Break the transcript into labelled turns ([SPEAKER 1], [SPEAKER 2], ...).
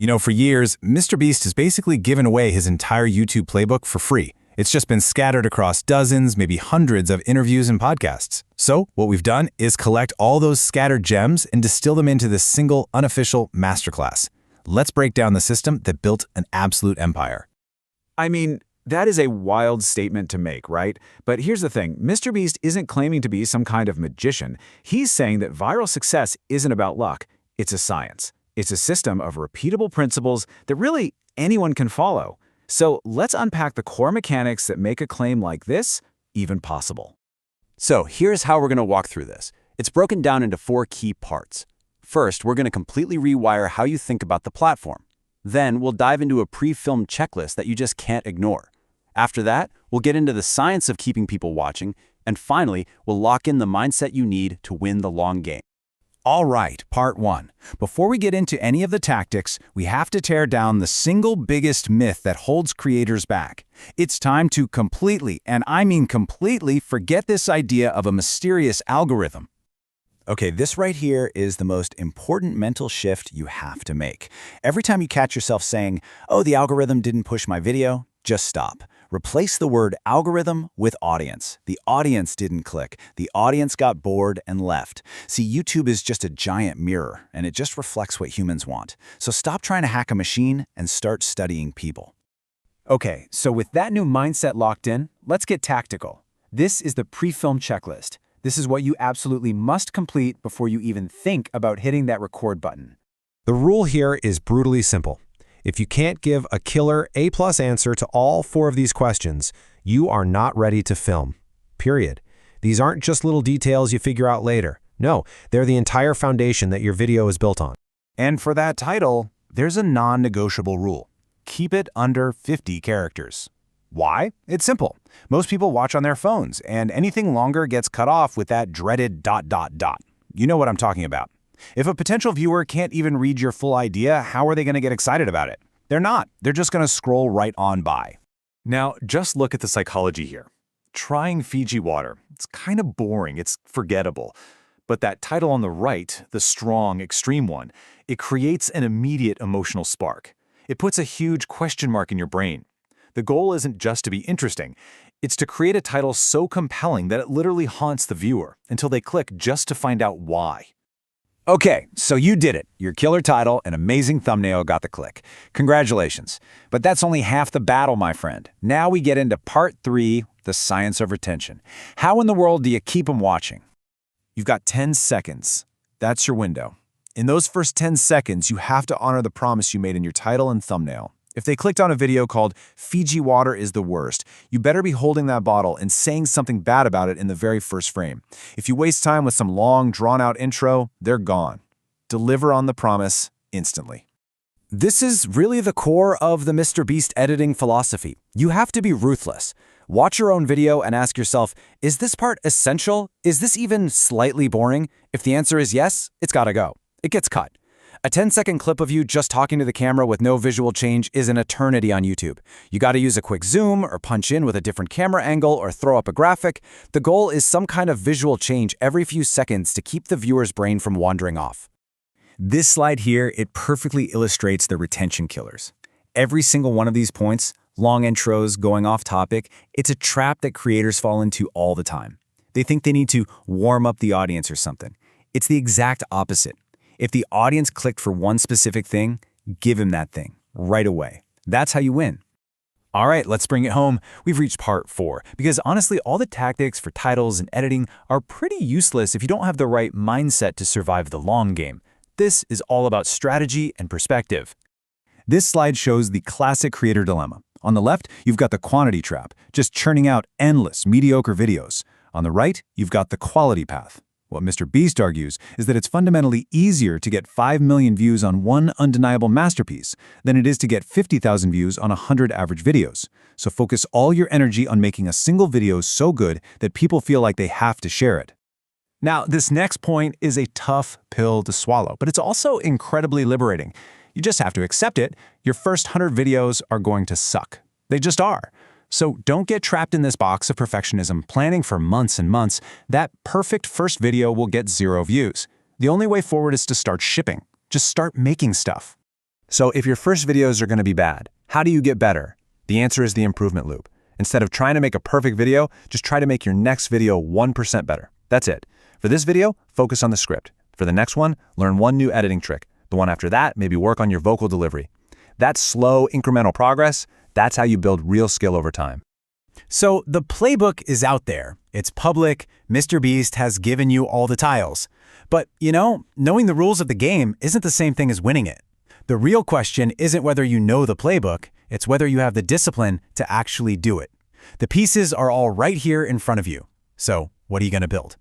[SPEAKER 1] For years, MrBeast has basically given away his entire YouTube playbook for free. It's just been scattered across dozens, maybe hundreds of interviews and podcasts. So what we've done is collect all those scattered gems and distill them into this single, unofficial masterclass. Let's break down the system that built an absolute empire.
[SPEAKER 2] I mean, that is a wild statement to make, right? But here's the thing, MrBeast isn't claiming to be some kind of magician. He's saying that viral success isn't about luck, it's a science. It's a system of repeatable principles that really anyone can follow. So let's unpack the core mechanics that make a claim like this even possible.
[SPEAKER 3] So here's how we're going to walk through this. It's broken down into 4 key parts. First, we're going to completely rewire how you think about the platform. Then we'll dive into a pre-filmed checklist that you just can't ignore. After that, we'll get into the science of keeping people watching. And finally, we'll lock in the mindset you need to win the long game.
[SPEAKER 1] All right, part 1. Before we get into any of the tactics, we have to tear down the single biggest myth that holds creators back. It's time to completely, and I mean completely, forget this idea of a mysterious algorithm. Okay, this right here is the most important mental shift you have to make. Every time you catch yourself saying, "Oh, the algorithm didn't push my video," just stop. Replace the word algorithm with audience. The audience didn't click. The audience got bored and left. See, YouTube is just a giant mirror, and it just reflects what humans want. So stop trying to hack a machine and start studying people.
[SPEAKER 2] Okay, so with that new mindset locked in, let's get tactical. This is the pre-film checklist. This is what you absolutely must complete before you even think about hitting that record button.
[SPEAKER 4] The rule here is brutally simple. If you can't give a killer A+ answer to all 4 of these questions, you are not ready to film. Period. These aren't just little details you figure out later. No, they're the entire foundation that your video is built on.
[SPEAKER 1] And for that title, there's a non-negotiable rule. Keep it under 50 characters. Why? It's simple. Most people watch on their phones, and anything longer gets cut off with that dreaded ... You know what I'm talking about. If a potential viewer can't even read your full idea, how are they going to get excited about it? They're not. They're just going to scroll right on by.
[SPEAKER 5] Now, just look at the psychology here. Trying Fiji water. It's kind of boring. It's forgettable. But that title on the right, the strong, extreme one, it creates an immediate emotional spark. It puts a huge question mark in your brain. The goal isn't just to be interesting. It's to create a title so compelling that it literally haunts the viewer until they click just to find out why.
[SPEAKER 1] Okay, so you did it. Your killer title and amazing thumbnail got the click. Congratulations. But that's only half the battle, my friend. Now we get into part 3, the science of retention. How in the world do you keep them watching? You've got 10 seconds. That's your window. In those first 10 seconds, you have to honor the promise you made in your title and thumbnail. If they clicked on a video called "Fiji water is the worst," you better be holding that bottle and saying something bad about it in the very first frame. If you waste time with some long, drawn-out intro, they're gone. Deliver on the promise instantly. This is really the core of the MrBeast editing philosophy. You have to be ruthless. Watch your own video and ask yourself, is this part essential? Is this even slightly boring? If the answer is yes, it's gotta go. It gets cut. A 10-second clip of you just talking to the camera with no visual change is an eternity on YouTube. You got to use a quick zoom or punch in with a different camera angle or throw up a graphic. The goal is some kind of visual change every few seconds to keep the viewer's brain from wandering off. This slide here, it perfectly illustrates the retention killers. Every single one of these points, long intros, going off topic, it's a trap that creators fall into all the time. They think they need to warm up the audience or something. It's the exact opposite. If the audience clicked for one specific thing, give him that thing right away. That's how you win. All right, let's bring it home. We've reached part 4, because honestly, all the tactics for titles and editing are pretty useless if you don't have the right mindset to survive the long game. This is all about strategy and perspective. This slide shows the classic creator dilemma. On the left, you've got the quantity trap, just churning out endless, mediocre videos. On the right, you've got the quality path. What MrBeast argues is that it's fundamentally easier to get 5 million views on one undeniable masterpiece than it is to get 50,000 views on 100 average videos. So focus all your energy on making a single video so good that people feel like they have to share it. Now, this next point is a tough pill to swallow, but it's also incredibly liberating. You just have to accept it. Your first 100 videos are going to suck. They just are. So don't get trapped in this box of perfectionism, planning for months and months. That perfect first video will get 0 views. The only way forward is to start shipping. Just start making stuff. So if your first videos are going to be bad, how do you get better? The answer is the improvement loop. Instead of trying to make a perfect video, just try to make your next video 1% better. That's it. For this video, focus on the script. For the next one, learn one new editing trick. The one after that, maybe work on your vocal delivery. That slow, incremental progress, that's how you build real skill over time.
[SPEAKER 2] So the playbook is out there. It's public. MrBeast has given you all the tiles. But, knowing the rules of the game isn't the same thing as winning it. The real question isn't whether you know the playbook, it's whether you have the discipline to actually do it. The pieces are all right here in front of you. So, what are you going to build?